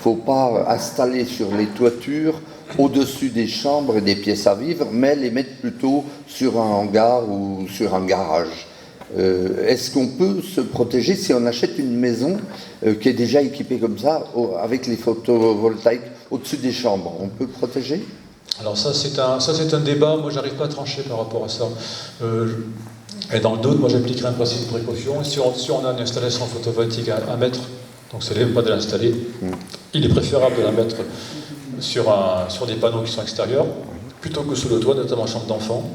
faut pas installer sur les toitures au-dessus des chambres et des pièces à vivre, mais les mettre plutôt sur un hangar ou sur un garage. Est-ce qu'on peut se protéger si on achète une maison qui est déjà équipée comme ça, avec les photovoltaïques au-dessus des chambres? On peut protéger? Alors ça c'est un débat, moi j'arrive pas à trancher par rapport à ça. Et dans le doute, moi j'appliquerai un principe de précaution. Si on a une installation photovoltaïque à mettre, donc ce n'est pas de l'installer, il est préférable de la mettre sur des panneaux qui sont extérieurs, plutôt que sous le toit, notamment en chambre d'enfant.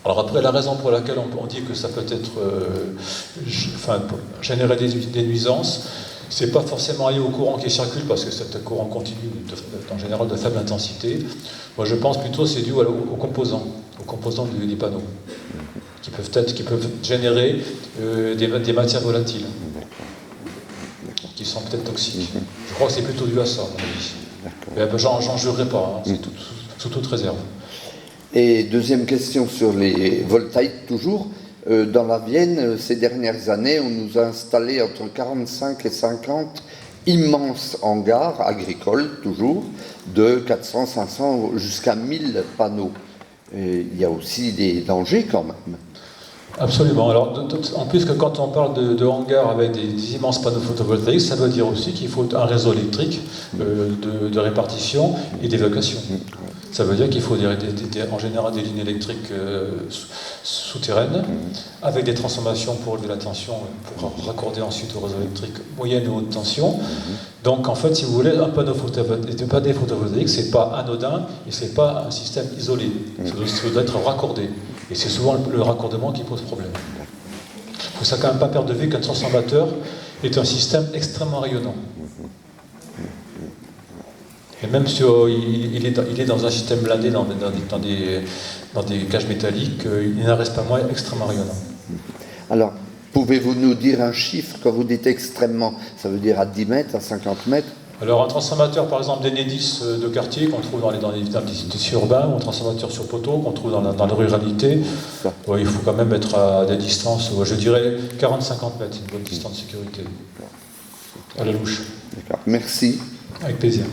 Alors après, la raison pour laquelle on dit que ça peut être générer des nuisances, c'est pas forcément lié au courant qui circule, parce que c'est un courant continu, en général de faible intensité. Moi je pense plutôt que c'est dû aux composants des panneaux, qui peuvent générer des matières volatiles, qui sont peut-être toxiques. Je crois que c'est plutôt dû à ça, à mon avis. Mais j'en jurerai pas, c'est sous toute réserve. Et deuxième question sur les voltaïques toujours. Dans la Vienne, ces dernières années, on nous a installé entre 45 et 50 immenses hangars agricoles, toujours, de 400, 500 jusqu'à 1000 panneaux. Et il y a aussi des dangers quand même. Absolument. Alors, en plus que quand on parle de hangars avec des immenses panneaux photovoltaïques, ça veut dire aussi qu'il faut un réseau électrique de répartition et d'évacuation. Ça veut dire qu'il faut en général des lignes électriques souterraines, avec des transformations pour élever la tension, pour raccorder ensuite au réseau électrique moyenne ou haute tension. Donc en fait, si vous voulez, un panneau photovoltaïque, c'est pas anodin et c'est pas un système isolé. Ça doit être raccordé. Et c'est souvent le raccordement qui pose problème. Il ne faut quand même pas perdre de vue qu'un transformateur est un système extrêmement rayonnant. Et même si il est dans un système blindé, dans des cages métalliques, il n'en reste pas moins extrêmement rayonnant. Alors, pouvez-vous nous dire un chiffre quand vous dites extrêmement? Ça veut dire à 10 mètres, à 50 mètres? Alors un transformateur par exemple d'Enedis de quartier qu'on trouve dans les tissus urbains, ou un transformateur sur poteau qu'on trouve dans la ruralité, il faut quand même être à des distances, je dirais 40-50 mètres, c'est une bonne distance de sécurité. À la louche. D'accord, merci. Avec plaisir.